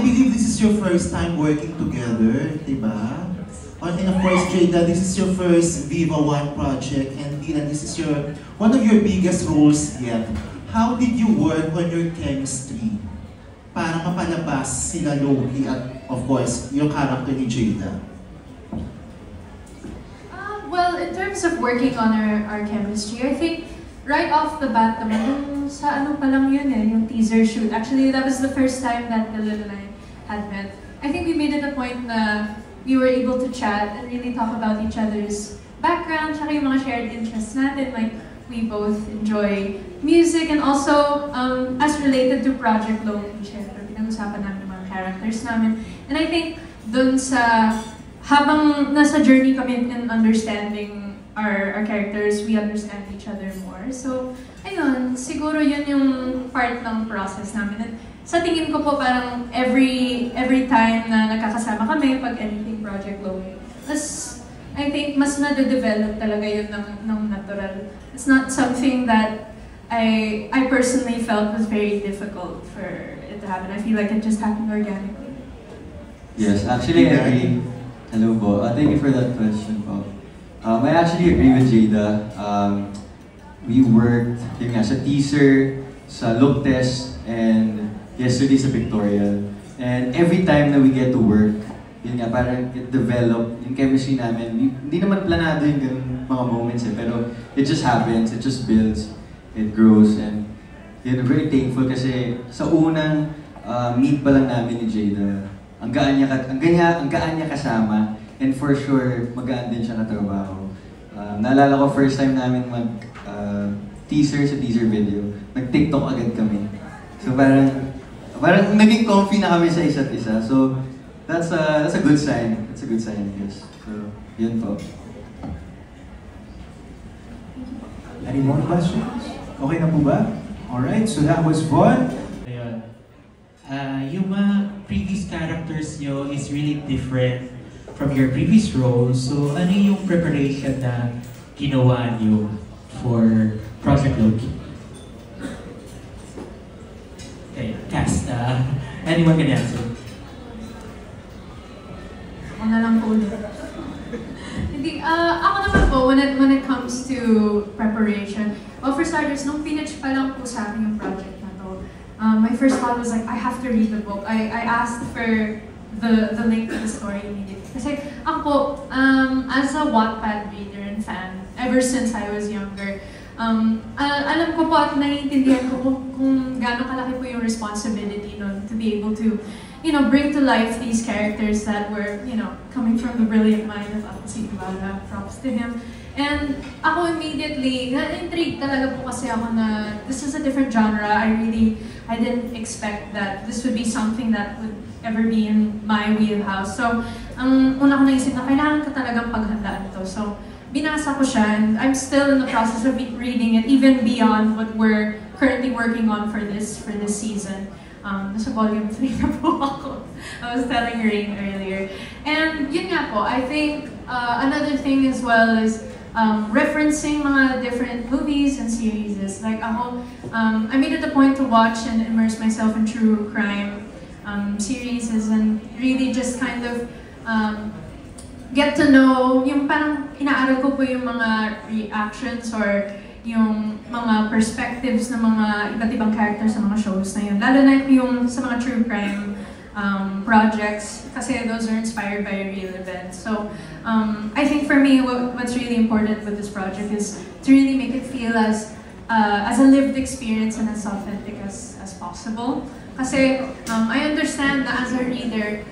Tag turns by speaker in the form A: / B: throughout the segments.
A: believe this is your first time working together, diba? And of course, Jada, this is your first Viva One project, and Dina, this is one of your biggest roles yet. How did you work on your chemistry para mapalabas sila Loki at, of course, yung character ni Jada?
B: Well, in terms of working on our chemistry, I think right off the bat naman, sa ano pa lang yun yung teaser shoot. Actually, that was the first time that Dylan and I had met. I think we made it a point na we were able to chat and really talk about each other's background, tsaka yung mga shared interests natin. Like, we both enjoy music and also, as related to Project Loki, syempre, pinag-usapan namin yung mga characters namin. And I think, dun sa, habang nasa journey kami in understanding our characters, we understand each other more. So, ayun, siguro yun yung part ng process namin. And sa tingin ko po parang every time na nakakasama kami pag anything Project Loki, I think mas nade-develop talaga yun ng natural. It's not something that I personally felt was very difficult for it to happen. I feel like it just happened organically.
C: Yes, actually I agree. Hello po. Thank you for that question po. I actually agree with Jada. We worked sa teaser, sa look test, and yesterday sa pictorial. And every time na we get to work, yun nga, parang it develop yung chemistry namin. Hindi naman planado yung mga moments pero it just happens, it just builds, it grows, and yun, very thankful kasi sa unang meet pa lang namin ni Jada, ang gaan niya kasama, and for sure, magaan din siya katrabaho. Naalala ko first time namin teaser sa teaser video, nag-TikTok agad kami. So parang naging comfy na kami sa isa't isa. So that's a good sign. That's a good sign, I guess. So yun po.
D: Any more questions? Okay na po ba? Alright, so that was fun.
E: Yung mga previous characters nyo is really different from your previous roles. So ano yung preparation na ginawa nyo for Project Loki? Okay, cast. Anyone can answer?
B: Ako na lang po ulit. Hindi, ako naman po, when it comes to preparation, well, for starters, nung pinitch pa lang po sa akin yung project na to, my first thought was like, I have to read the book. I asked for the link to the story immediately. Kasi ako po, as a Wattpad reader and fan, ever since I was younger, alam ko po at naiintindihan ko kung gaano kalaki po yung responsibility nun to be able to, bring to life these characters that were, coming from the brilliant mind of Apsi Ibarra. Props to him. And ako immediately, na-intrigue talaga po kasi ako na this is a different genre. I didn't expect that this would be something that would ever be in my wheelhouse. So, ang una ko naisip na kailangan ko talagang paghandaan to. So, binasa ko siya, and I'm still in the process of reading it, even beyond what we're currently working on for this season. Nasa volume 3 na po ako. I was telling Rain earlier. And yun nga po, I think another thing as well is referencing mga different movies and series. Like ako, I made it a point to watch and immerse myself in true crime series and really just kind of get to know, yung parang inaaral ko po yung mga reactions or yung mga perspectives ng mga iba't ibang characters sa mga shows na yun. Lalo na yung sa mga true crime projects, kasi those are inspired by real events. So I think for me, what's really important with this project is to really make it feel as a lived experience and as authentic as possible. Kasi I understand that as a reader,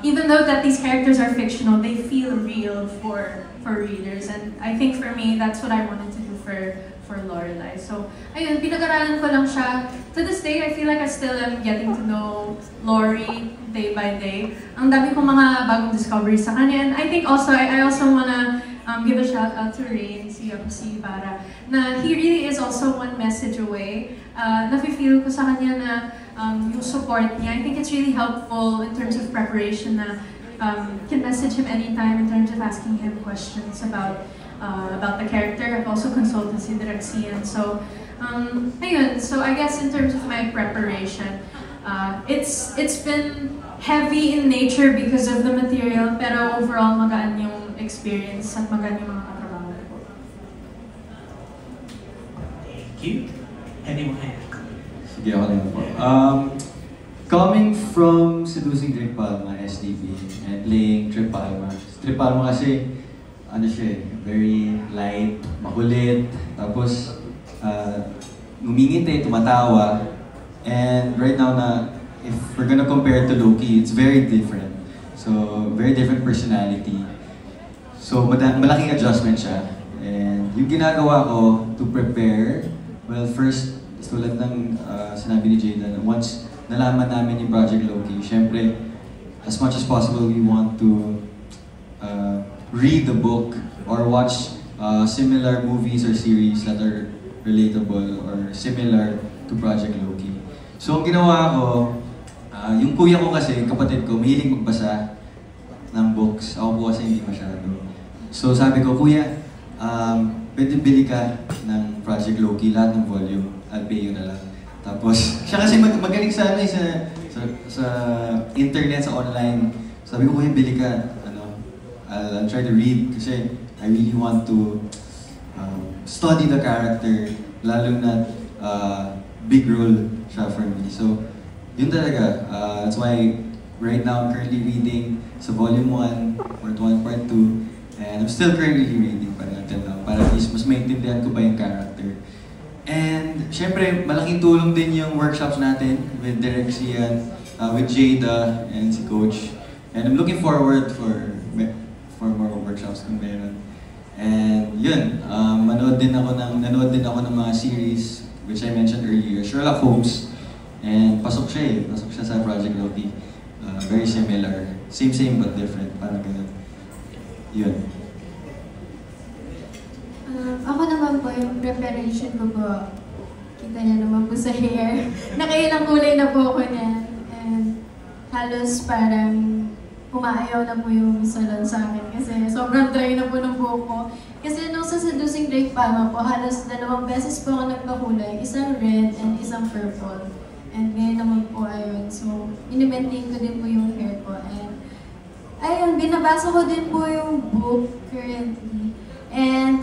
B: even though that these characters are fictional, they feel real for readers. And I think for me, that's what I wanted to do for Lorelai. So, ayun, pinag-aralan ko lang siya. To this day, I feel like I still am getting to know Lori day by day. Ang dami kong mga bagong discoveries sa kanya. And I think also, I also wanna give a shout out to Rain, si Ibarra, na he really is also one message away. Nafe-feel ko sa kanya na yung support niya. I think it's really helpful in terms of preparation na can message him anytime in terms of asking him questions about the character. I've also consulted si Direk Sian. So, ayun. So I guess in terms of my preparation, It's been heavy in nature because of the material, pero overall magaan yung experience at magaan yung mga katrabaho ko.
E: Thank you. Anyone?
C: Sige, ako lang po. Coming from Seducing Drake Palma, SDB, and playing Trip Palma. Trip Palma kasi, ano siya very light, makulit, tapos ngumingiti, tumatawa. And right now if we're gonna compare it to Loki, it's very different. So, very different personality. So, malaking adjustment siya. And yung ginagawa ko to prepare, well, first, tulad ng sinabi ni Jada, once nalaman namin yung Project Loki, syempre, as much as possible, we want to read the book or watch similar movies or series that are relatable or similar to Project Loki. So, ang ginawa ko, yung kuya ko kasi, kapatid ko, mahilig magbasa ng books. Ako po kasi hindi masyado. So, sabi ko, kuya, pwede bili ka ng Project Loki, lahat ng volume. I'll pay you na lang. Tapos, siya kasi magaling sa internet, sa online. Sabi ko, kuya, bili ka. I'll try to read kasi I really want to study the character, lalo na big role siya for me. So, yun talaga. That's why right now I'm currently reading sa volume 1, part 1, part 2, and I'm still currently reading until now, para at least mas maintindihan ko ba yung character. And syempre, malaking tulong din yung workshops natin with Derek Sian, with Jada, and si Coach. And I'm looking forward for more workshops kung meron. And yun, nanood din ako ng mga series, which I mentioned earlier, Sherlock Holmes. And pasok siya sa Project Loki. Very similar. Same but different, parang ganun. Yun.
F: Ako naman po, yung preparation ko po, kita niya naman po sa hair. Nakailang kulay na po ako niyan. And halos parang umaayaw na po yung salon sa akin kasi sobrang dry na po ng buhok ko. Kasi nung sa Seducing Drake Palma po, halos 2 beses po ako nagpakulay. Isang red and isang purple. And ngayon naman po ayun. So, ini-maintain ko din po yung hair ko. And ayun, binabasa ko din po yung book currently. And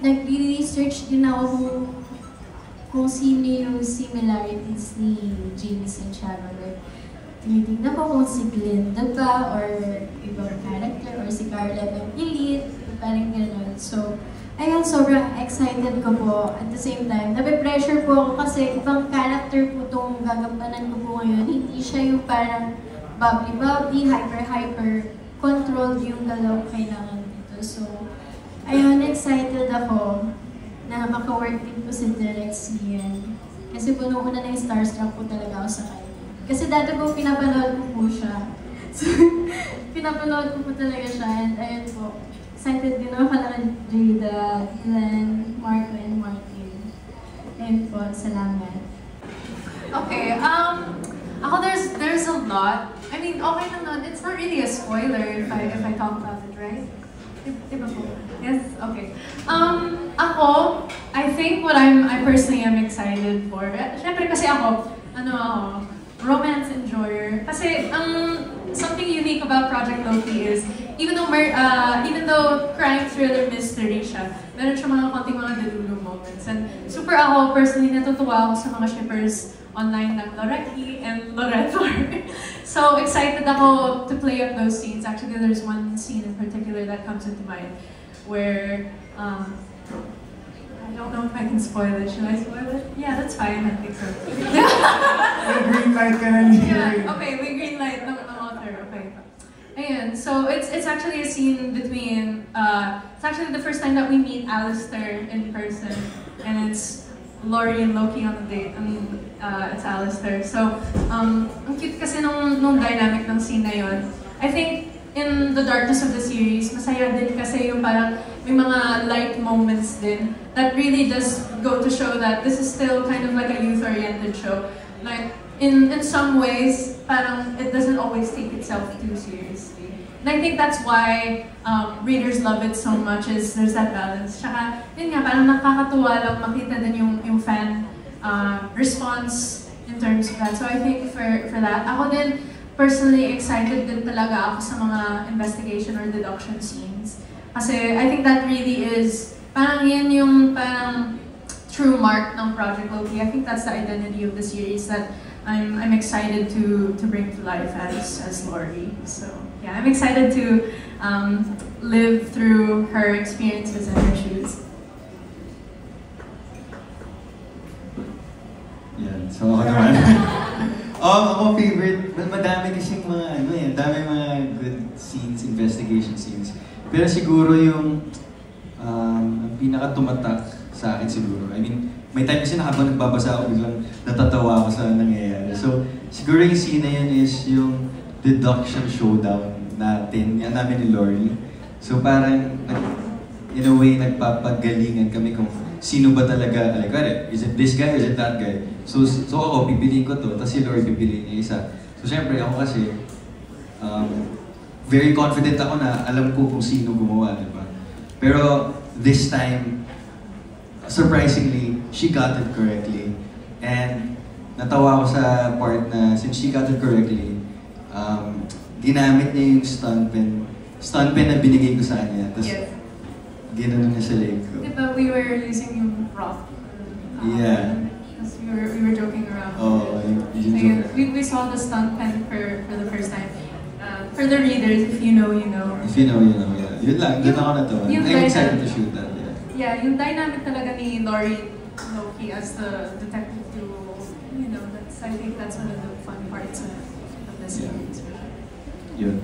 F: nag-research din ako kung sino yung similarities ni James and Sharon. Tinitignan ko kung si Glinda ba or ibang character or si Carla ng Elite, parang gano'n. So, ayun, sobrang excited ko po. At the same time, nape-pressure po ako kasi ibang character po itong gagampanan ko po ngayon. Hindi siya yung parang bubbly-bubbly, hyper-hyper, controlled yung galaw kailangan dito. So, ayun, excited ako na maka-work din po si Derek Sian. Kasi po nung una na yung starstruck po talaga ako sa kanya. Kasi dati po pinapanood ko po siya. So, pinapanood ko po talaga siya. And ayun po, excited din ako pala kay Jada, Glenn, Marco, and Martin. Ayun po, salamat.
B: Okay, ako there's a lot. I mean, okay lang nun. It's not really a spoiler if I talk about it, right? Diba po? Yes? Okay. Ako, I think what I personally am excited for, syempre kasi ako, romance enjoyer. Kasi something unique about Project Loki is even though crime thriller mystery siya, meron siya mga konting mga delulu moments. And super ako personally natutuwa ako sa mga shippers online ng Loreki and Loretor. So excited ako to play up those scenes. Actually, there's one scene in particular that comes into mind where I don't know if I can spoil it. Should I spoil it? Yeah, that's fine. I think so.
D: May green light ka na niya.
B: Yeah, okay, may green light ng author. Okay. Ayan, so it's actually a scene between, it's actually the first time that we meet Alistair in person. And it's Laurie and Loki on the date. I mean, it's Alistair. So, ang cute kasi nung dynamic ng scene na yun. I think in the darkness of the series, masaya din kasi yung parang may mga light moments din that really does go to show that this is still kind of like a youth-oriented show. Like, in some ways, parang it doesn't always take itself too seriously. And I think that's why readers love it so much, is there's that balance. Tsaka, yun nga, parang nakakatuwa lang makita din yung fan response in terms of that. So I think for that, ako din, personally excited din talaga ako sa mga investigation or deduction scenes. Kasi I think that really is, parang yan yung parang true mark ng Project Loki. I think that's the identity of the series that I'm excited to bring to life as Laurie. So yeah, I'm excited to live through her experiences and her shoes.
C: Yan, so ako naman. Ako favorite, madami kasing mga dami mga good scenes, investigation scenes. Pero siguro yung ang pinaka-tumatak sa akin siguro. I mean, may time kasi habang nagbabasa ako, biglang natatawa ako sa nangyayari. So, siguro yung scene na yun is yung deduction showdown namin ni Laurie. So parang, in a way, nagpapagalingan kami kung sino ba talaga, like, is it this guy or is it that guy? So ako, pipiliin ko to, tapos si Laurie pipiliin niya isa. So syempre, ako kasi, very confident ako na alam ko kung sino gumawa, di ba? Pero this time, surprisingly, she got it correctly. And natawa ako sa part na, since she got it correctly, ginamit niya yung stunt pen na binigay ko sa kanya. Tapos,
B: Yes.
C: ginanon niya sa leg ko.
B: Diba, we were using yung rock.
C: Yeah.
B: We were joking around.
C: Oh,
B: So, yeah, we saw the stunt pen for the first time. For the readers, if you know, you know.
C: If you know, you know, yeah. Yun lang, doon ako natawa.
B: Yung
C: I'm excited to shoot that, yeah.
B: Yeah, yung dynamic talaga ni Laurie Loki as the detective duo, I think that's one of the fun parts of the series.
C: Yun.